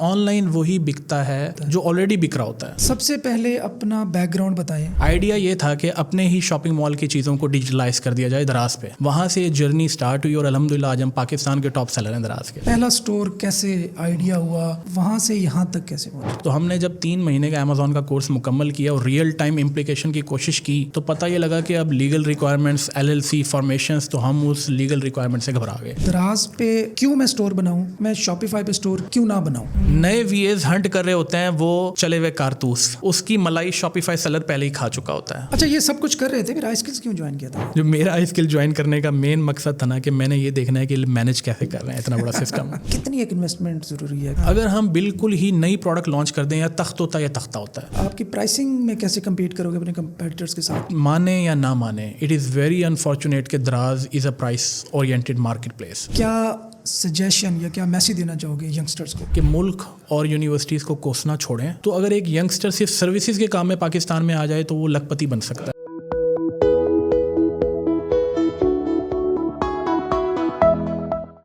On line وہی بکتا ہے جو آلریڈی بک رہا ہوتا ہے. سب سے پہلے اپنا بیک گراؤنڈ بتائیں. آئیڈیا یہ تھا کہ اپنے ہی شاپنگ مال کی چیزوں کو ڈیجیٹلائز کر دیا جائے دراز پہ. وہاں سے جرنی سٹارٹ ہوئی اور الحمدللہ آج ہم پاکستان کے ٹاپ سیلر ہیں دراز کے. پہلا سٹور کیسے آئیڈیا ہوا, وہاں سے یہاں تک کیسے پہنچا؟ تو ہم نے جب 3 مہینے کا امیزون کا کورس مکمل کیا اور ریئل ٹائم امپلیکیشن کی کوشش کی تو پتہ یہ لگا کہ اب لیگل ریکوائرمنٹس LLC فارمیشنز, تو ہم اس لیگل ریکوائرمنٹ سے گھبرا گئے. دراز پہ کیوں میں سٹور بناؤں, میں شاپیفائی پہ سٹور کیوں نہ بناؤں؟ نئے VAs ہنٹ کر رہے ہوتے ہیں وہ چلے ہوئے کارتوس, اس کی ملائی شاپیفائی سیلر پہلے ہی کھا چکا ہوتا ہے. اچھا, یہ سب کچھ کر رہے تھے, پھر آئی اسکلز کیوں جوائن کیا تھا؟ جو میرا آئی اسکل جوائن کرنے کا مین مقصد تھا نا کہ میں نے یہ دیکھنا ہے کہ مینیج کیسے کر رہے ہیں اتنا بڑا سسٹم. کتنی ایک انویسٹمنٹ ضروری ہے اگر ہم بالکل ہی نئی پروڈکٹ لانچ کر دیں, یا تخت ہوتا ہے یا تختہ ہوتا ہے. آپ کی پرائسنگ میں کیسے کمپیٹ کرو گے اپنے کمپیٹیٹرز کے ساتھ؟ مانیں یا نہ مانیں, اٹ از ویری انفارچونیٹ کہ دراز از اے پرائس اورینٹیڈ مارکیٹ پلیس. کیا سجیشن یا کیا میسیج دینا چاہو گے ینگسٹرز کو کہ ملک اور یونیورسٹیز کو کوسنا چھوڑیں؟ تو اگر ایک ینگسٹر صرف سروسز کے کام میں پاکستان میں آ جائے تو وہ لکھ پتی بن سکتا ہے.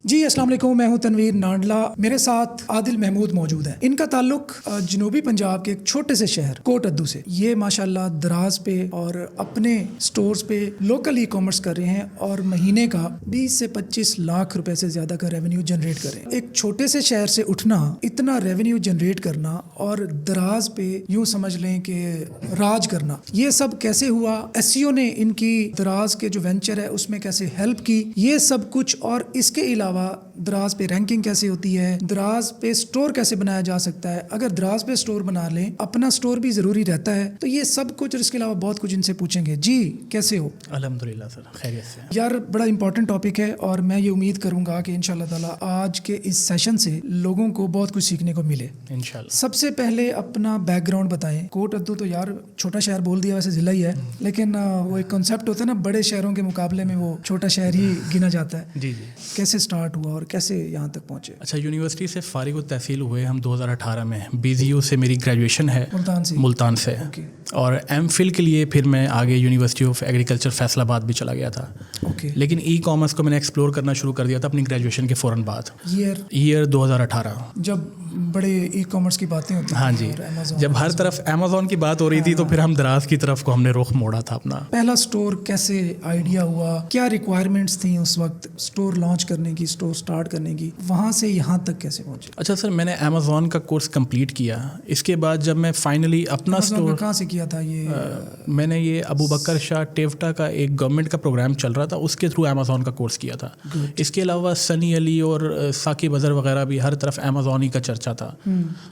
جی السلام علیکم, میں ہوں تنویر نانڈلا, میرے ساتھ عادل محمود موجود ہیں. ان کا تعلق جنوبی پنجاب کے ایک چھوٹے سے شہر کوٹ ادو سے. یہ ماشاءاللہ دراز پہ اور اپنے سٹورز پہ لوکل ای کامرس کر رہے ہیں اور مہینے کا 20 سے 25 لاکھ روپے سے زیادہ کا ریونیو جنریٹ کر رہے ہیں. ایک چھوٹے سے شہر سے اٹھنا, اتنا ریونیو جنریٹ کرنا اور دراز پہ یوں سمجھ لیں کہ راج کرنا, یہ سب کیسے ہوا؟ SEO نے ان کی دراز کے جو وینچر ہے اس میں کیسے ہیلپ کی, یہ سب کچھ. اور اس کے علاوہ دراز پہ رینکنگ کیسے ہوتی ہے, دراز پہ سٹور کیسے بنایا جا سکتا ہے, اگر دراز پہ سٹور بنا لیں اپنا سٹور بھی ضروری رہتا ہے. تو یہ سب کچھ اور اس کے علاوہ بہت کچھ ان سے پوچھیں گے. جی کیسے ہو؟ الحمدللہ سر, خیریت سے. یار بڑا امپورٹنٹ ٹاپک ہے اور میں یہ امید کروں گا کہ انشاءاللہ تعالی آج کے اس سیشن سے لوگوں کو بہت کچھ سیکھنے کو ملے انشاءاللہ. سب سے پہلے اپنا بیک گراؤنڈ بتائیں. کوٹ ادو تو یار چھوٹا شہر بول دیا, ویسے ضلع ہی ہے, لیکن وہ ایک کنسیپٹ ہوتا ہے نا, بڑے شہروں کے مقابلے میں وہ چھوٹا شہر ہی گنا جاتا ہے. جی. کیسے سٹارٹ ہوا اور کیسے یہاں تک پہنچے؟ اچھا, یونیورسٹی سے فارغ التحصیل ہوئے ہم 2018 میں. BZU سے میری گریجویشن ہے, ملتان سے. اور MPhil کے لیے پھر میں آگے یونیورسٹی آف ایگریکلچر فیصل آباد بھی چلا گیا تھا. لیکن ای کامرس کو میں نے ایکسپلور کرنا شروع کر دیا تھا اپنی گریجویشن کے فوراً بعد. ایئر 2018 جب بڑے ای کامرس کی باتیں ہوتی ہیں. ہاں جی, جب ہر طرف امیزون کی بات ہو رہی تھی تو پھر ہم دراز کی طرف کو ہم نے رخ موڑا تھا اپنا. پہلا سٹور کیسے آئیڈیا ہوا, کیا ریکوائرمنٹس تھیں اس وقت سٹور لانچ کرنے کی, سٹور سٹارٹ کرنے کی, وہاں سے یہاں تک کیسے پہنچے؟ اچھا سر, میں نے امیزون کا کورس کمپلیٹ کیا. اس کے بعد جب میں فائنلی اپنا سٹور, کہاں سے کیا تھا یہ؟ میں نے یہ ابو بکر شاہ ٹیوٹا کا ایک گورنمنٹ کا پروگرام چل رہا تھا, اس کے تھرو امیزون کا کورس کیا تھا. اس کے علاوہ سنی علی اور ثاقب اظہر وغیرہ بھی, ہر طرف امیزون ہی کا چرچا تھا.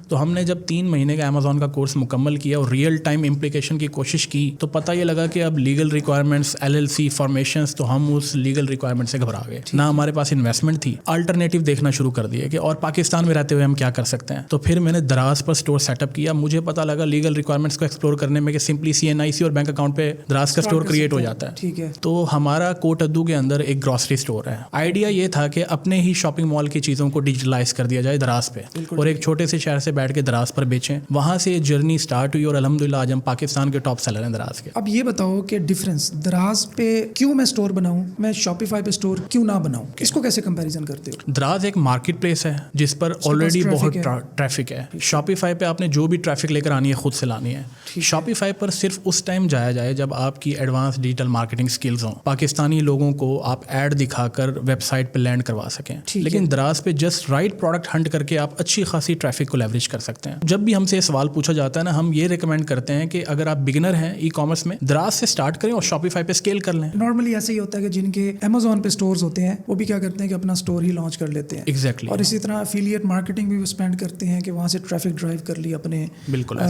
تو ہم نے جب 3 مہینے کا امیزون کا کورس مکمل کیا اور ریئل ٹائم امپلیکیشن کی کوشش کی تو پتہ یہ لگا کہ اب لیگل ریکوائرمنٹس LLC فارمیشنز, تو ہم اس لیگل ریکوائرمنٹ سے گھبرا گئے. نہ ہمارے پاس انویسٹمنٹ تھی, الٹرنیٹیو دیکھنا شروع کر دیے کہ اور پاکستان میں رہتے ہوئے ہم کیا کر سکتے ہیں. تو پھر میں نے دراز پر سٹور سیٹ اپ کیا. مجھے پتہ لگا لیگل ریکوائرمنٹس کو ایکسپلور کرنے میں کہ سمپلی CNIC اور بینک اکاؤنٹ پہ دراز کا سٹور کریٹ ہو جاتا ہے. تو ہمارا کوٹ ادو کے اندر ایک گروسری سٹور ہے. آئیڈیا یہ تھا کہ اپنے ہی شاپنگ مال کی چیزوں کو ڈیجیٹلائز کر دیا جائے دراز پہ, اور ایک چھوٹے سے شہر سے بیٹھ کے دراز پر بیچیں. وہاں سے جرنی سٹارٹ ہوئی اور الحمدللہ آج ہم پاکستان کے ٹاپ سیلر ہیں دراز کے. اب یہ بتاؤ کہ ڈفرینس دراز پہ کیوں میں سٹور بناؤں, میں شاپیفائی پہ سٹور کیوں نہ بناؤں, اس کو کیسے کمپیریزن کرتے ہو؟ دراز ایک مارکیٹ پلیس ہے جس پر آلریڈی بہت ٹریفک ہے. شاپیفائی پہ آپ نے جو بھی ٹریفک لے کر آنی ہے خود سے لانی ہے. شاپیفائی پر صرف اس ٹائم جایا جائے جب آپ کی ایڈوانس ڈیجیٹل مارکیٹنگ سکلز ہوں, پاکستانی لوگوں کو آپ ایڈ دکھا کر ویب سائٹ پہ لینڈ کروا سکیں. لیکن دراز پہ جسٹ رائٹ پروڈکٹ ہنٹ کر کے آپ اچھی خاصی ٹریفک کو لیوریج کر سکتے ہیں. جب بھی ہم سے سوال پوچھا جاتا ہے نا, ہم یہ ریکمینڈ کرتے ہیں کہ اگر آپ بگنر ہیں ای کامرس میں, دراز سے سٹارٹ کریں اور شاپیفائی پہ اسکیل کر لیں. نارملی ایسے ہی ہوتا ہے کہ جن کے امیزون پہ سٹورز ہوتے ہیں وہ بھی کیا کرتے ہیں کہ اپنا سٹور ہی لانچ کر لیتے ہیں. ایگزیکٹلی. اور اسی طرح افیلیٹ مارکیٹنگ بھی اسپینڈ کرتے ہیں کہ وہاں سے ٹریفک ڈرائیو کر لی اپنے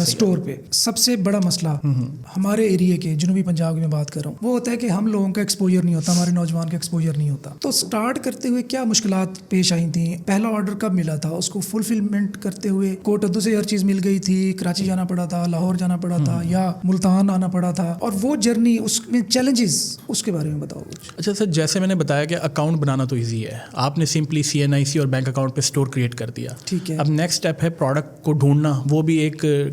سٹور پہ. سب سے بڑا مسئلہ ہمارے ایریے کے جنوبی پنجاب میں بات کر رہا ہوں, وہ ہوتا ہے کہ ہم لوگوں کا ایکسپوجر نہیں ہوتا, ہمارے نوجوان کا ایکسپوجر نہیں ہوتا. تو سٹارٹ کرتے ہوئے کیا مشکلات پیش آئی تھیں؟ پہلا آرڈر کب ملا تھا, اس کو فلفلمنٹ کرتے ہوئے کوٹ ادو سے ہر چیز مل گئی تھی, کراچی جانا پڑا تھا, لاہور جانا پڑا تھا, یا ملتان آنا پڑا تھا, اور وہ جرنی اس میں چیلنجز اس کے بارے میں بتاؤ کچھ. اچھا سر, جیسے میں نے بتایا کہ اکاؤنٹ بنانا تو ایزی ہے, آپ نے سمپلی CNIC اور بینک اکاؤنٹ پہ سٹور کریٹ کر دیا. ٹھیک ہے. اب نیکسٹ اسٹیپ ہے پروڈکٹ کو ڈھونڈنا, وہ بھی ایک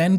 10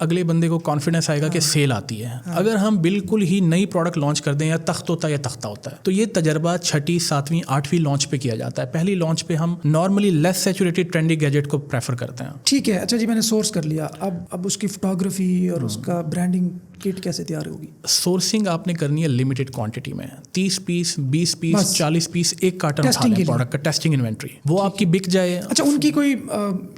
اگلے بندے کو کانفیڈنس آئے گا کہ سیل آتی ہے. اگر ہم بالکل ہی نئی پروڈکٹ لانچ کر دیں, یا تخت ہوتا ہے یا تختہ ہوتا ہے, تو یہ تجربہ 6ٹھی 7ویں 8ویں لانچ پہ کیا جاتا ہے. پہلی لانچ پہ ہم نارملی لیس سیچوریٹڈ ٹرینڈی گیجٹ کو پریفر کرتے ہیں. ٹھیک ہے, اچھا جی, میں نے سورس کر لیا. اب اس کی فوٹوگرافی اور اس کا برانڈنگ کٹ کیسے تیار ہوگی؟ سورسنگ آپ نے کرنی ہے لمیٹڈ کوانٹٹی میں, 30 پیس 20 پیس 40 پیس, ایک کارٹن اٹھا لیں پروڈکٹ کا, ٹیسٹنگ انوینٹری, وہ آپ کی بک جائے. اچھا, ان کی کوئی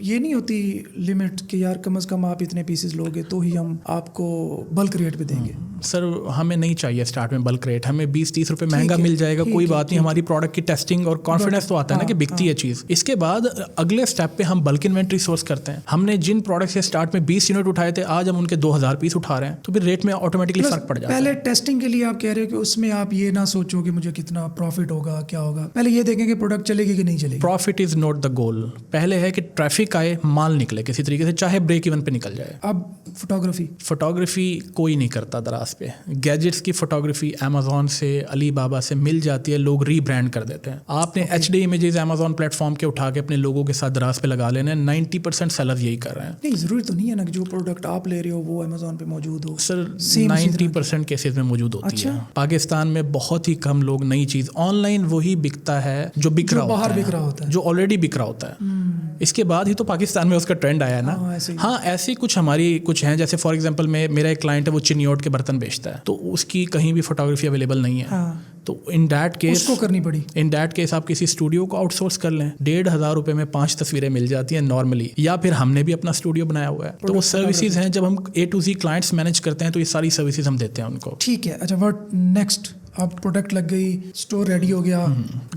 یہ نہیں ہوتی لمٹ کہ یار کم از کم آپ اتنے پیسز لوگے تو ہی ہم آپ کو بلک ریٹ پہ دیں گے؟ سر ہمیں نہیں چاہیے اسٹارٹ میں بلک ریٹ, ہمیں 20-30 روپے مہنگا مل جائے گا, کوئی بات نہیں. ہماری پروڈکٹ کی ٹیسٹنگ اور کانفیڈنس تو آتا ہے نا کہ بکتی ہے چیز. اس کے بعد اگلے اسٹیپ پہ ہم بلک انوینٹری سورس کرتے ہیں. ہم نے جن پروڈکٹ سے اسٹارٹ میں 20 یونٹ اٹھائے تھے, آج ہم ان کے 2000 پیس اٹھا رہے ہیں, تو پھر ریٹ میں آٹومیٹکلی فرق پڑ جاتا ہے. پہلے ٹیسٹنگ کے لیے آپ کہہ رہے ہو کہ اس میں آپ یہ نہ سوچو کہ مجھے کتنا پروفٹ ہوگا, کیا ہوگا, پہلے یہ دیکھیں کہ پروڈکٹ چلے گی کہ نہیں چلے گی. پروفٹ از ناٹ دا گول, پہلے ہے کہ ٹریفک آئے, مال نکلے کسی طریقے سے, چاہے بریک ایون پہ نکل جائے. اب فوٹوگرافی کوئی نہیں کرتا دراز پہ. گیجٹس کی فوٹوگرافی امیزون سے, علی بابا سے مل جاتی ہے, لوگ ری برانڈ کر دیتے ہیں. آپ نے HD images Amazon plate form کے اٹھا کے اپنے لوگوں کے ساتھ دراز پہ لگا لینے. 90% سیلر یہی کر رہے ہیں. نہیں, ضروری تو نہیں ہے نا کہ جو پروڈکٹ آپ لے رہے ہو وہ امیزون پہ موجود ہو. سر 90% کیسز میں موجود ہوتی ہے. پاکستان میں بہت ہی کم لوگ نئی چیز آن لائن وہی بکتا ہے جو بک رہا ہوتا ہے, جو آلریڈی بک رہا ہوتا ہے. اس کے بعد ہی تو پاکستان میں اس کا ٹرینڈ آیا ہے نا. ہاں, ایسے کچھ ہماری کچھ ہیں, جیسے فار ایگزامپل میرا ایک کلائنٹ ہے, وہ چنیوٹ کے برتن بیچتا ہے, تو اس کی کہیں بھی فوٹوگرافی اویلیبل نہیں ہے. تو ان دیٹ کیس اس کو کرنی پڑی. ان دیٹ کیس آپ کسی اسٹوڈیو کو آؤٹ سورس کر لیں, 1500 روپے میں 5 تصویریں مل جاتی ہیں نارملی. یا پھر ہم نے بھی اپنا اسٹوڈیو بنایا ہوا ہے, تو وہ سروسز ہیں. جب ہم A to Z clients manage کرتے ہیں تو یہ ساری سروسز ہم دیتے ہیں ان کو. ٹھیک ہے, اچھا, واٹ نیکسٹ؟ اب پروڈکٹ لگ گئی, اسٹور ریڈی ہو گیا,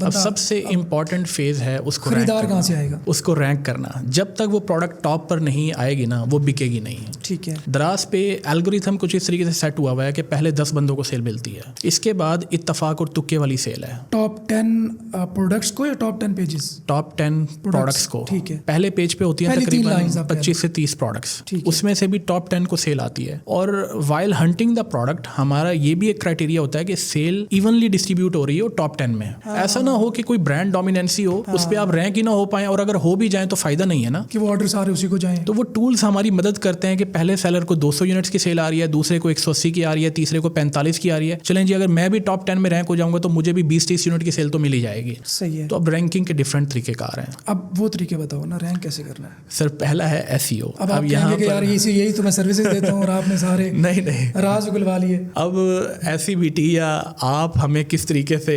اب سب سے امپورٹنٹ فیز ہے اس کو خریدار کہاں سے آئے گا, اس کو رینک کرنا. جب تک وہ پروڈکٹ ٹاپ پر نہیں آئے گی نا, وہ بکے گی نہیں. ٹھیک ہے. دراز پہ الگوریتھم کچھ اس طریقے سے سیٹ ہوا ہے کہ پہلے 10 بندوں کو سیل ملتی ہے, اس کے بعد اتفاق اور تکے والی سیل ہے. ٹاپ 10 پروڈکٹس کو یا ٹاپ 10 پیجز؟ ٹاپ 10 پروڈکٹس کو. ٹھیک ہے. پہلے پیج پہ ہوتی ہیں تقریباً 25 سے 30 پروڈکٹس, اس میں سے بھی ٹاپ 10 کو سیل آتی ہے. اور وائل ہنٹنگ دا پروڈکٹ ہمارا یہ بھی ایک کرائٹیریا ہوتا ہے کہ سیل ایونلی ڈسٹریبیوٹ ہو رہی ہو ٹاپ 10 میں. ایسا نہ ہو کہ کوئی برانڈ ڈومیننسی ہو, اس پہ آپ رینک ہی نہ ہو پائیں, اور اگر ہو بھی جائیں تو فائدہ نہیں ہے نا, کہ وہ آرڈر سارے اسی کو جائیں. تو وہ ٹولز ہماری مدد کرتے ہیں کہ پہلے سیلر کو 200 یونٹس کی سیل آ رہی ہے, دوسرے کو 180 کی آ رہی ہے, تیسرے کو 45 کی آ رہی ہے. چلیں جی, اگر میں بھی ٹاپ 10 میں رینک ہو جاؤں گا تو مجھے بھی 20-30 یونٹ کی سیل تو مل ہی جائے گی. صحیح ہے. تو اب رینکنگ کے ڈفرینٹ طریقے کار ہیں. اب وہ طریقے بتاؤ نا, رینک کیسے کرنا ہے؟ سر پہلا ہے SEO. اب یہاں پر یار یہی تو میں سروسز دیتا ہوں اور آپ نے سارے نہیں راز اگلوا لیے. اب SEBT یا آپ ہمیں کس طریقے سے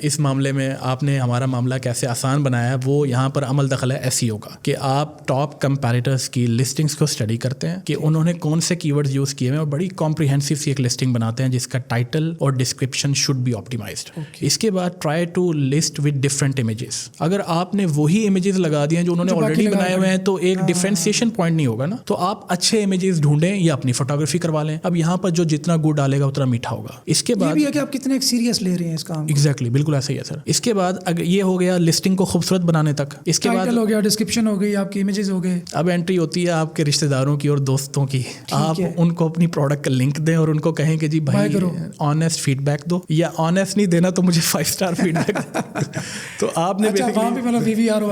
اس معاملے میں آپ نے ہمارا معاملہ کیسے آسان بنایا ہے, وہ یہاں پر عمل دخل ہے SEO کا, کہ آپ ٹاپ کمپیریٹرز کی لسٹنگز کو اسٹڈی کرتے ہیں کہ انہوں نے کون سے کی ورڈز یوز کیے ہیں, اور بڑی کمپریہنسو سی ایک لسٹنگ بناتے ہیں جس کا ٹائٹل اور ڈسکرپشن شوڈ بی آپٹیمائزڈ. اس کے بعد try to list with different images. اگر آپ نے وہی امیجز لگا دیے ہیں جو انہوں نے آلریڈی بنائے ہوئے ہیں تو ایک ڈفرینسیشن پوائنٹ نہیں ہوگا نا. تو آپ اچھے امیجز ڈھونڈیں یا اپنی فوٹوگرافی کروا لیں. اب یہاں پر جو جتنا گڑ ڈالے گا اتنا میٹھا ہوگا. اس کے بعد یہ بھی ہے کہ آپ کتنے سیریس لے رہے ہیں اس کام. ایگزیکٹلی, بالکل ایسا ہی ہے سر. اس کے بعد یہ ہو گیا لسٹنگ کو خوبصورت بنانے تک. اس کے بعد ہو گیا, ڈسکرپشن ہو گئی, آپ کے امیجز ہو گئے. اب انٹری ہوتی ہے آپ کے رشتہ داروں کی اور دوستوں کی. آپ ان کو اپنی پروڈکٹ کا لنک دیں اور ان کو کہیں کہ جی بھائی آنیسٹ فیڈ بیک دو, یا آنیسٹ نہیں دینا تو مجھے 5 اسٹار فیڈ بیک. تو آپ نے VVRO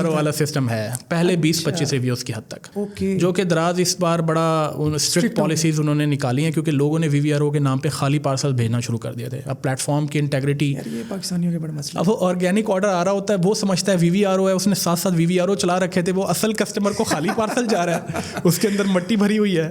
والا سسٹم ہے پہلے 20-25 ریویوز کی حد تک, جو کہ دراز اس بار بڑا اسٹرکٹ پالیسیز انہوں نے نکالی ہیں, کیونکہ لوگوں نے VVRO کے نام پہ خالی پارسل بھیجنا شروع کر دیے تھے. اب پلیٹ فارم کی انٹیگریٹی, پاکستانیوں کے بڑا مسئلہ. اب وہ آرگینک آرڈر آ رہا ہوتا ہے, وہ سمجھتا ہے VVRO ہے, اس نے ساتھ ساتھ VVRO چلا رکھے تھے, وہ اصل کسٹمر کو خالی پارسل جا رہا ہے, اس کے اندر مٹی بھری ہوئی ہے.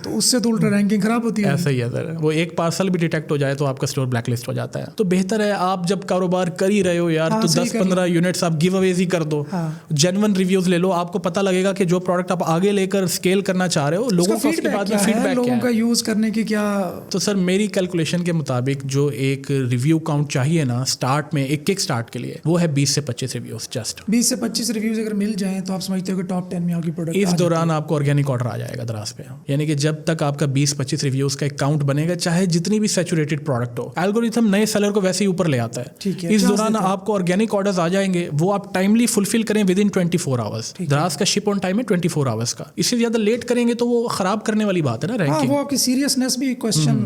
تو اس سے تو الٹا رینکنگ خراب ہوتی ہے. ایسا ہی ہے سر, وہ ایک پارسل بھی ڈیٹیکٹ ہو جائے تو آپ کا اسٹور بلیک لسٹ ہو جاتا ہے. تو بہتر ہے آپ جب کاروبار کر ہی رہے ہو یار, تو 10-15 یونٹس آپ گیو اویز ہی کر دو, جینون ریویوز لے لو. آپ کو پتہ لگے گا کہ جو پروڈکٹ آپ آگے لے کر اسکیل کرنا چاہ رہے ہو, لوگوں کا اس کے بعد میں فیڈ بیک لوگوں کا یوز کرنے کی کیا. تو سر میری کیلکولیشن کے مطابق جو ایک ریویو کاؤنٹ چاہیے نا اسٹارٹ میں, ایک اسٹارٹ کے لیے, وہ ہے 20 سے 25 ریویوز. جسٹ 20 سے 25 ریویوز اگر مل جائیں تو آپ سمجھتے ہو کہ ٹاپ 10 میں آپ کی پروڈکٹ. اس دوران آپ کو آرگینک آرڈر آ جائے گا دراز پہ. یعنی کہ جب تک آپ کا 20-25 ریویوز کا ایک کاؤنٹ بنے گا, چاہے جتنی بھی سیچوریٹڈ پروڈکٹ ہو, الگوریتھم نئے سیلر کو ویسے ہی اوپر لے آتا ہے. اس دوران آپ کو آرگینک آرڈرز آ جائیں گے, وہ آپ ٹائملی فلفل کریں ود ان 24 آورس. دراز کا شپ آن ٹائم ہے 24 آورس کا. اس سے زیادہ لیٹ کریں گے تو وہ خراب کرنے والی بات ہے نا رینکنگ. وہ آپ کی سیریسنیس بھی کوسچن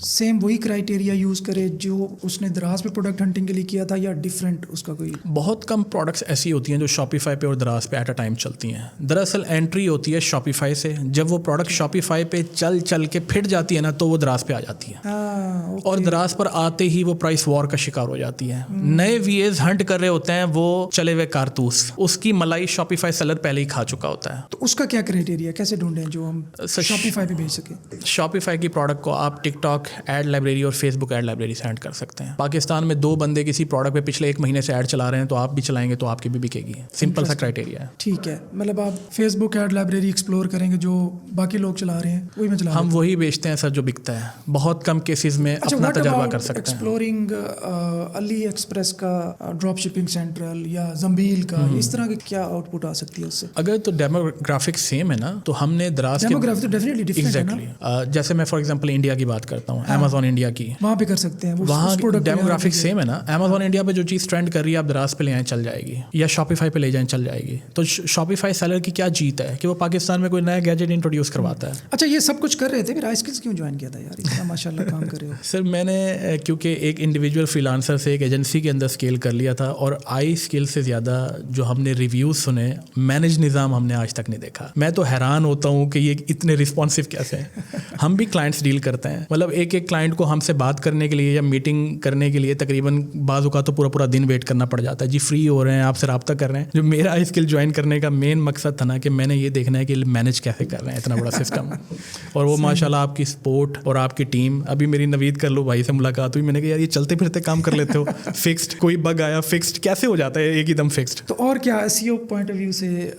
سیم وہی کرائٹیریا یوز کرے جو اس نے دراز پہ پروڈکٹ ہنٹنگ کے لیے کیا تھا یا ڈفرینٹ اس کا کوئی؟ بہت کم پروڈکٹس ایسی ہوتی ہیں جو شاپیفائی پہ اور دراز پہ ایٹ اے ٹائم چلتی ہیں. دراصل انٹری ہوتی ہے شاپیفائی سے, جب وہ پروڈکٹ شاپیفائی پہ چل کے پھٹ جاتی ہے نا تو وہ دراز پہ آ جاتی ہے, اور دراز پر آتے ہی وہ پرائس وار کا شکار ہو جاتی ہے. نئے وی ایز ہنٹ کر رہے ہوتے ہیں وہ چلے ہوئے کارتوس, اس کی ملائی شاپیفائی سیلر پہلے ہی کھا چکا ہوتا ہے. تو اس کا کیا کرائٹیریا, کیسے ڈھونڈیں جو ہم شاپیفائی پہ بھیج سکیں؟ شاپیفائی کی پروڈکٹ کو آپ ٹک ٹاک ایڈ لائبریری اور فیس بک ایڈ لائبریری سے اینڈ کر سکتے ہیں. پاکستان میں 2 بندے کسی پروڈکٹ پہ پچھلے 1 مہینے سے ایڈ چلا رہے ہیں تو آپ بھی چلائیں گے تو آپ کی بھی بکے گی. سمپل سا کرائٹیریا ہے. ٹھیک ہے, مطلب آپ فیس بک ایڈ لائبریری ایکسپلور کریں گے, جو باقی لوگ چلا رہے ہیں وہی میں چلا. ہم وہی بیچتے ہیں سر جو بکتا ہے. بہت کم کیسز میں اپنا تجربہ کر سکتے ہیں. ایکسپلورنگ علی ایکسپریس کا ڈراپ شپنگ سینٹرل یا زمبیل کا, اس طرح کی کیا آؤٹ پٹ آ سکتی ہے اس سے؟ اگر تو ڈیموگرافک سیم ہے نا تو ہم نے دراز کے ڈیموگرافک تو ڈیفینیٹلی ڈفرینٹ ہے نا. جیسے میں فار ایگزامپل انڈیا کی بات کرتا ہوں, امیزون انڈیا کی, وہاں پہ کر سکتے ہیں. وہاں ڈیموگرافک سیم ہے نا. امیزون انڈیا پہ جو چیز ٹرینڈ کر رہی ہے آپ دراز پہ لے آئیں چل جائے گی, یا شاپیفائی پہ لے جائیں چل جائے گی. تو شاپیفائی سیلر کی کیا جیت ہے کہ وہ پاکستان میں کوئی نیا گیجٹ انٹروڈیوس کرواتا ہے. اچھا, یہ سب کچھ کر رہے تھے, پھر آئی اسکلز کیوں جوائن کیا تھا یار؟ اتنا ماشاء اللہ کام کر رہے ہو. سر میں نے کیونکہ ایک انڈیویجول فری لانسر سے ایک ایجنسی کے اندر اسکیل کر لیا تھا, اور آئی اسکل سے زیادہ جو ہم نے ریویوز سنے, مینج نظام ہم نے آج تک نہیں دیکھا. میں تو حیران ہوتا ہوں کہ یہ اتنے رسپانسو کیسے ہیں. ہم بھی کلائنٹس ڈیل کرتے ہیں, مطلب ایک کلائنٹ کو ہم سے بات کرنے کے لیے یا میٹنگ کرنے کے لیے تقریباً بعض اوقات تو پورا دن ویٹ کرنا پڑ جاتا ہے. جی فری ہو رہے ہیں, آپ سے رابطہ کر رہے ہیں. جو میرا آئی اسکل جوائن کرنے کا مین مقصد تھا نا کہ میں نے یہ دیکھنا ہے کہ مینج کیسے کر رہے ہیں اتنا بڑا سسٹم. اور وہ ماشاء اللہ آپ کی سپورٹ اور آپ کی ٹیم. ابھی میری نوید کر لو بھائی سے ملاقات ہوئی, میں نے کہا یار یہ چلتے پھرتے کام کر لیتے ہو, فکسڈ کوئی بگ آیا فکسڈ کیسے ہو جاتا ہے ایک ہی دم فکسڈ. تو اور کیا S E O point of view سے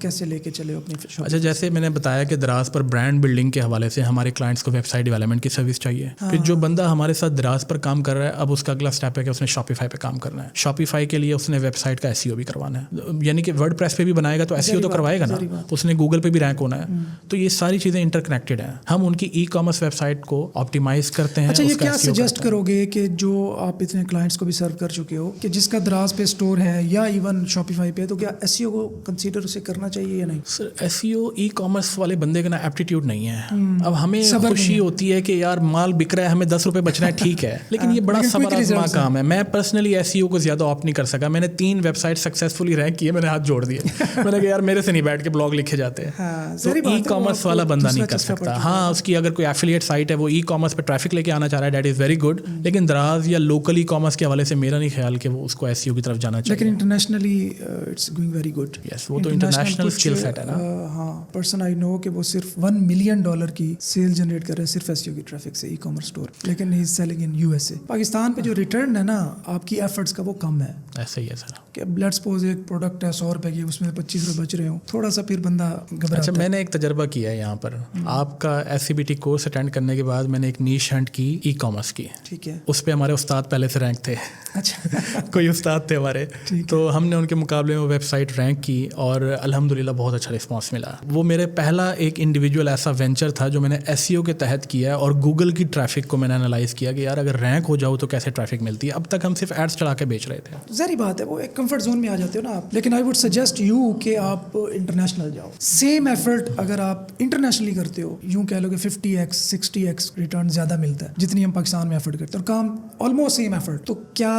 کیسے لے کے چلے اپنی شاپ؟ اچھا, جیسے میں نے بتایا کہ دراز پر برانڈ بلڈنگ کے حوالے سے ہمارے کلائنٹس کو ویب سائٹ ڈیولپمنٹ کی سروس چاہیے. پھر جو بندہ ہمارے ساتھ دراز پر کام کر رہا ہے, اب اس کا اگلا اسٹیپ ہے کہ اس نے شاپیفائی پہ کام کرنا ہے. شاپیفائی کے لیے اس نے ویب سائٹ کا ایس ای او بھی کروانا ہے, یعنی کہ ورڈ پریس پہ بھی بنائے گا تو ایس ای او تو کروائے گا نا, اس نے گوگل پہ بھی رینک ہونا ہے. تو یہ ساری چیزیں انٹر کنیکٹڈ ہیں. ہم ان کی ای کامرس ویب سائٹ کو آپٹیمائز کرتے ہیں. اچھا, یہ کیا سجیسٹ کرو گے کہ جو آپ اتنے کلائنٹس کو بھی سرو کر چکے ہو کہ جس کا دراز پہ اسٹور ہے یا ایون شاپیفائی پہ, تو کیا ایس ای او کو کنسیڈر اسے کرنا چاہیے یا نہیں؟ سر ایس ای او ای کامرس والے بندے کا نا ایپٹیٹیوڈ نہیں ہے. اب ہمیں خوشی ہوتی ہے کہ یار مال بک رہا ہے, ہمیں 10 روپے بچنا ہے, ٹھیک ہے, لیکن یہ بڑا صبر آزما کام ہے. میں پرسنلی ایس ای او کو زیادہ آپٹ نہیں کر سکا. میں نے 3 ویب سائٹ سکسیزفلی رینک کیے, میں نے ہاتھ جوڑ دیے. میں نے کہا یار میرے سے نہیں بیٹھ کے بلاگ لکھے جاتے ہیں, تو ای کامرس والا بندہ نہیں کر سکتا. ہاں, اس کی اگر کوئی ایفیلیٹ سائٹ ہے, وہ ای کامرس پہ ٹریفک لے کے آنا چاہ رہا ہے, دیٹ از ویری گڈ. لیکن دراز یا لوکل ای کامرس کے حوالے سے میرا نہیں خیال کہ وہ اس کو ایس ای او کی طرف جانا چاہیے. لیکن internationally it's going very good. Yes, وہ تو انٹرنیشنل اسکل سیٹ ہے نا. ہاں, پرسن آئی نو کہ وہ صرف $1 ملین کی سیل جنریٹ کر رہے ہیں صرف ایس ای او کی ٹریفک سے, ای کامرس اسٹور, لیکن he is selling in U S A. Pakistan پہ جو ریٹرن ہے نا آپ کی ایفرٹس کا, وہ کم ہے. ایسا ہی ہے سر, کہ لیٹس سپوز ایک پروڈکٹ ہے 100 روپے کی, اس میں 25 روپے بچ رہے ہوں, تھوڑا سا پھر بندہ گھبراتا ہے. اچھا, میں نے ایک تجربہ کیا ہے یہاں پر. آپ کا S C B T course attend کرنے کے بعد میں نے ایک نیش ہنٹ کی ای کامرس کی. ٹھیک ہے, اس پہ ہمارے استاد پہلے سے رینک تھے. اچھا, کوئی استاد تھے ہمارے, تو ہم نے ان کے مقابلے میں ویب سائٹ رینک کی اور الحمدللہ بہت اچھا رسپانس ملا. وہ میرے پہلا ایک انڈیویجول ایسا وینچر تھا جو میں نے ایس سی او کے تحت کیا ہے, اور گوگل کی ٹریفک کو میں نے انالائز کیا کہ یار اگر رینک ہو جاؤ تو کیسے ٹریفک ملتی ہے. اب تک ہم صرف ایڈس چلا کے بیچ رہے تھے. ظاہری بات ہے, وہ ایک کمفرٹ زون میں آ جاتے ہو نا آپ. لیکن آئی وڈ سجیسٹ یو کہ آپ انٹرنیشنل جاؤ. سیم ایفرٹ اگر آپ انٹرنیشنلی کرتے ہو, یوں کہہ لو کہ 50x 60x ریٹرن زیادہ ملتا ہے جتنی ہم پاکستان میں ایفرٹ کرتے ہیں, اور کام آلموسٹ سیم ایفرٹ. تو کیا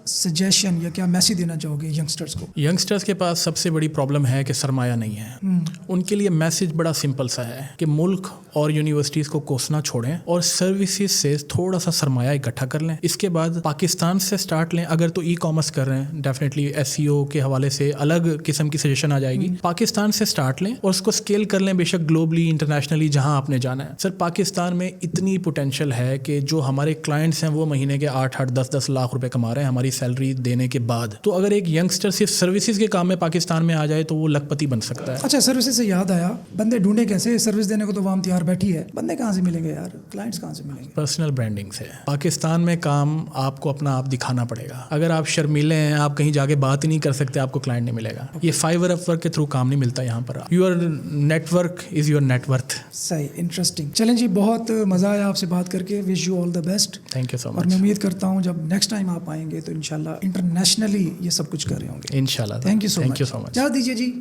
سجیشن یا کیا میسیج دینا چاہو گے ینگسٹرس کو؟ ینگسٹرس کے پاس سب سے بڑی پرابلم ہے کہ سرمایہ نہیں ہے. ان کے لیے میسیج بڑا سمپل سا ہے کہ ملک اور یونیورسٹیز کو کوسنا چھوڑیں اور سروسز سے تھوڑا سا سرمایہ اکٹھا کر لیں. اس کے بعد پاکستان سے سٹارٹ لیں. اگر تو ای کامرس کر رہے ہیں, ڈیفینیٹلی ایس سی او کے حوالے سے الگ قسم کی سجیشن آ جائے گی. پاکستان سے سٹارٹ لیں اور اس کو اسکیل کر لیں, بے شک گلوبلی انٹرنیشنلی جہاں آپ نے جانا ہے. سر پاکستان میں اتنی پوٹینشیل ہے کہ جو ہمارے کلائنٹس ہیں وہ مہینے کے 8-10 لاکھ روپے کما رہے ہیں ہماری سیلری دینے کے بعد. تو اگر ایک ینگسٹر صرف سروسز کے کام میں پاکستان میں آ جائے تو وہ لکھ پتی بن سکتا ہے. اچھا, سروسز سے یاد آیا, بندے ڈھونڈے کیسے؟ سروس دینے کو تو عوام تیار بیٹھی ہے, بندے کہاں سے ملیں گے یار, کلائنٹس کہاں سے ملیں گے؟ پرسنل برانڈنگ سے. پاکستان میں کام آپ کو اپنا آپ دکھانا پڑے گا. اگر آپ شرمیلے ہیں, آپ کہیں جا کے بات ہی نہیں کر سکتے, آپ کو کلائنٹ نہیں ملے گا. یہ فائیور اپ ورک کے تھرو کام نہیں ملتا یہاں پر. Your network is your net worth. صحیح, انٹرسٹنگ. چلیں جی, بہت مزہ آیا آپ سے بات کر کے. Wish you all the best. Thank you so much. اور میں امید کرتا ہوں جب نیکسٹ ٹائم آپ آئیں گے تو انشاءاللہ انٹرنیشنلی یہ سب کچھ کر رہے ہوں گے. انشاءاللہ. Thank you so much. Thank you so much. اجازت دیجیے جی,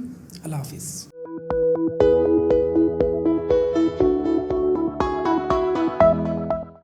اللہ حافظ.